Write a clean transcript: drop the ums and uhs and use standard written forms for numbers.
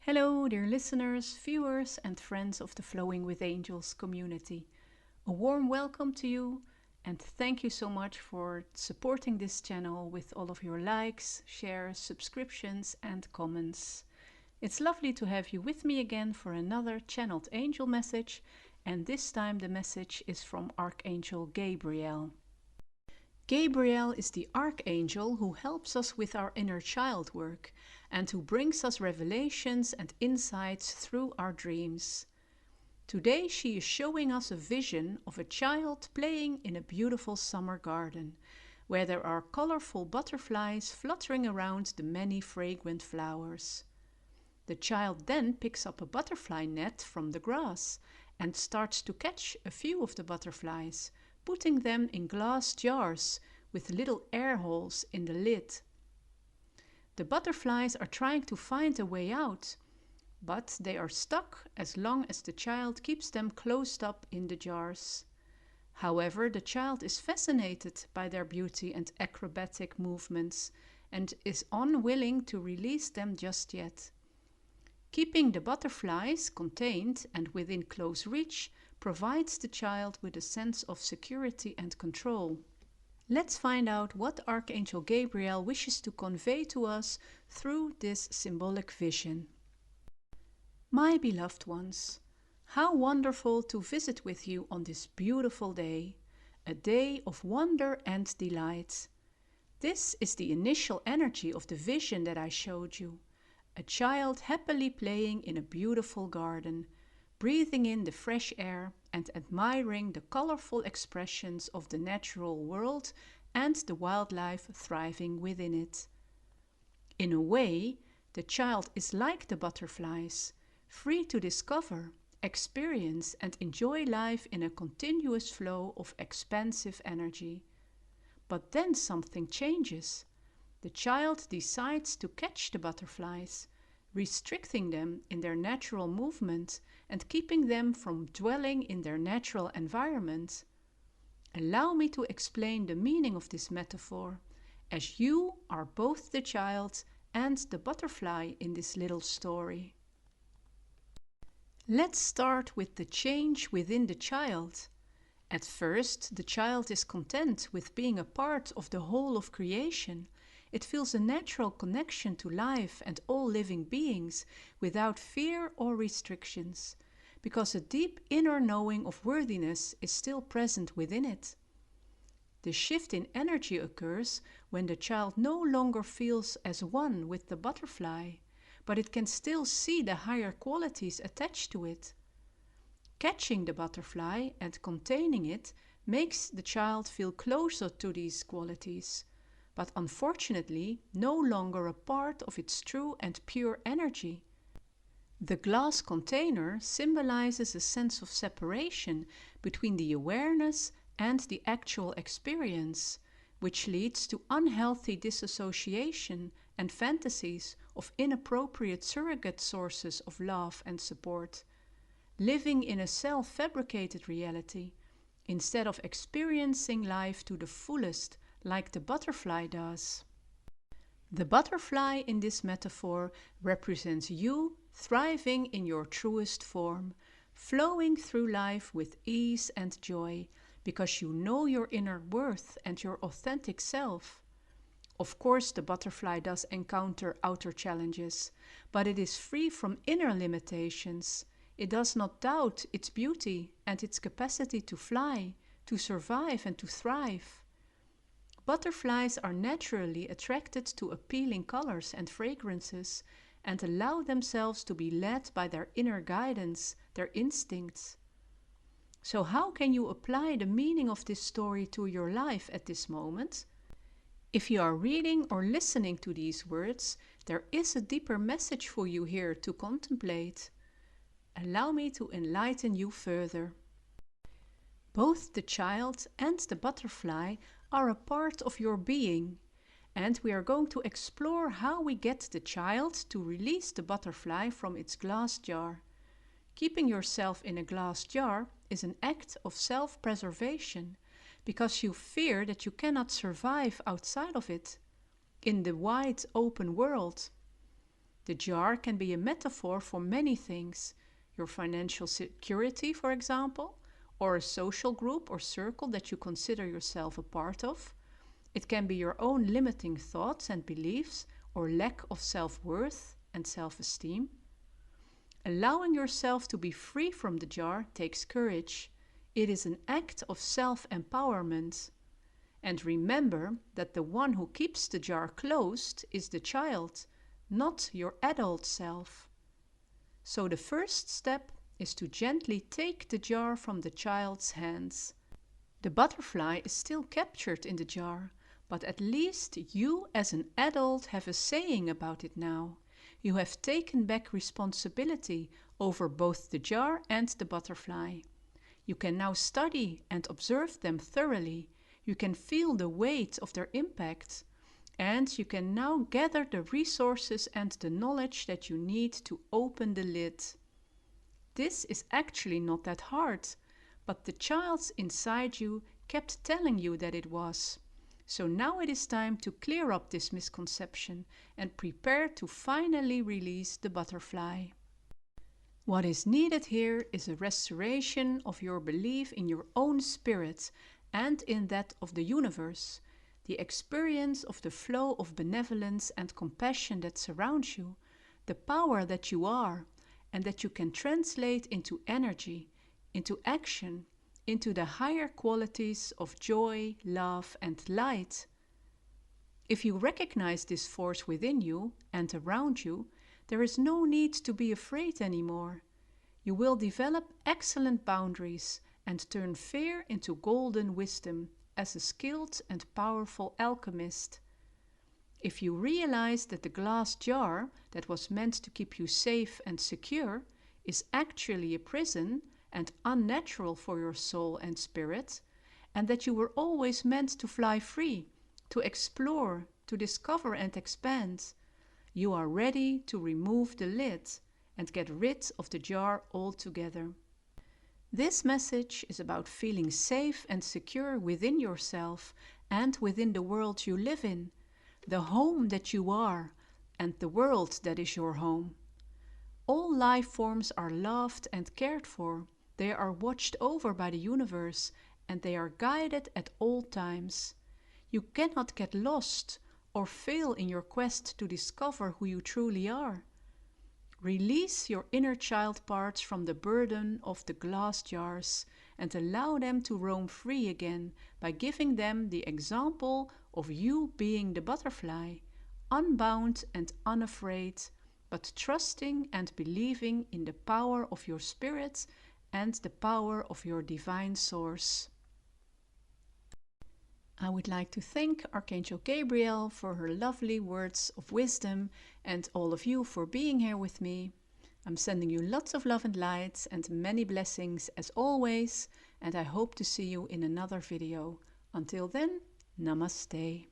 Hello, dear listeners, viewers, and friends of the Flowing with Angels community. A warm welcome to you, and thank you so much for supporting this channel with all of your likes, shares, subscriptions, and comments. It's lovely to have you with me again for another channeled angel message, and this time the message is from Archangel Gabriel. Gabriel is the archangel who helps us with our inner child work and who brings us revelations and insights through our dreams. Today she is showing us a vision of a child playing in a beautiful summer garden, where there are colorful butterflies fluttering around the many fragrant flowers. The child then picks up a butterfly net from the grass and starts to catch a few of the butterflies, putting them in glass jars with little air holes in the lid. The butterflies are trying to find a way out, but they are stuck as long as the child keeps them closed up in the jars. However, the child is fascinated by their beauty and acrobatic movements and is unwilling to release them just yet. Keeping the butterflies contained and within close reach provides the child with a sense of security and control. Let's find out what Archangel Gabriel wishes to convey to us through this symbolic vision. My beloved ones, how wonderful to visit with you on this beautiful day, a day of wonder and delight. This is the initial energy of the vision that I showed you. A child happily playing in a beautiful garden, breathing in the fresh air and admiring the colorful expressions of the natural world and the wildlife thriving within it. In a way, the child is like the butterflies, free to discover, experience and enjoy life in a continuous flow of expansive energy. But then something changes. The child decides to catch the butterflies, restricting them in their natural movement and keeping them from dwelling in their natural environment. Allow me to explain the meaning of this metaphor, as you are both the child and the butterfly in this little story. Let's start with the change within the child. At first, the child is content with being a part of the whole of creation. It feels a natural connection to life and all living beings without fear or restrictions, because a deep inner knowing of worthiness is still present within it. The shift in energy occurs when the child no longer feels as one with the butterfly, but it can still see the higher qualities attached to it. Catching the butterfly and containing it makes the child feel closer to these qualities, but unfortunately no longer a part of its true and pure energy. The glass container symbolizes a sense of separation between the awareness and the actual experience, which leads to unhealthy disassociation and fantasies of inappropriate surrogate sources of love and support, living in a self-fabricated reality instead of experiencing life to the fullest like the butterfly does. The butterfly in this metaphor represents you thriving in your truest form, flowing through life with ease and joy, because you know your inner worth and your authentic self. Of course, the butterfly does encounter outer challenges, but it is free from inner limitations. It does not doubt its beauty and its capacity to fly, to survive and to thrive. Butterflies are naturally attracted to appealing colors and fragrances and allow themselves to be led by their inner guidance, their instincts. So how can you apply the meaning of this story to your life at this moment? If you are reading or listening to these words, there is a deeper message for you here to contemplate. Allow me to enlighten you further. Both the child and the butterfly are a part of your being, and we are going to explore how we get the child to release the butterfly from its glass jar. Keeping yourself in a glass jar is an act of self-preservation, because you fear that you cannot survive outside of it. in the wide open world. The jar can be a metaphor for many things. Your financial security, for example, or a social group or circle that you consider yourself a part of. It can be your own limiting thoughts and beliefs or lack of self-worth and self-esteem. Allowing yourself to be free from the jar takes courage. It is an act of self-empowerment. And remember that the one who keeps the jar closed is the child, not your adult self. So the first step is to gently take the jar from the child's hands. The butterfly is still captured in the jar, but at least you as an adult have a saying about it now. You have taken back responsibility over both the jar and the butterfly. You can now study and observe them thoroughly. You can feel the weight of their impact. And you can now gather the resources and the knowledge that you need to open the lid. This is actually not that hard, but the child inside you kept telling you that it was. So now it is time to clear up this misconception and prepare to finally release the butterfly. What is needed here is a restoration of your belief in your own spirit and in that of the universe, the experience of the flow of benevolence and compassion that surrounds you, the power that you are, and that you can translate into energy, into action, into the higher qualities of joy, love, and light. If you recognize this force within you and around you, there is no need to be afraid anymore. You will develop excellent boundaries and turn fear into golden wisdom as a skilled and powerful alchemist. If you realize that the glass jar that was meant to keep you safe and secure is actually a prison and unnatural for your soul and spirit, and that you were always meant to fly free, to explore, to discover and expand, you are ready to remove the lid and get rid of the jar altogether. This message is about feeling safe and secure within yourself and within the world you live in, the home that you are, and the world that is your home. All life forms are loved and cared for. They are watched over by the universe, and they are guided at all times. You cannot get lost or fail in your quest to discover who you truly are. Release your inner child parts from the burden of the glass jars and allow them to roam free again by giving them the example of you being the butterfly, unbound and unafraid, but trusting and believing in the power of your spirit and the power of your divine source. I would like to thank Archangel Gabriel for her lovely words of wisdom and all of you for being here with me. I'm sending you lots of love and light and many blessings as always, and I hope to see you in another video. Until then, namaste.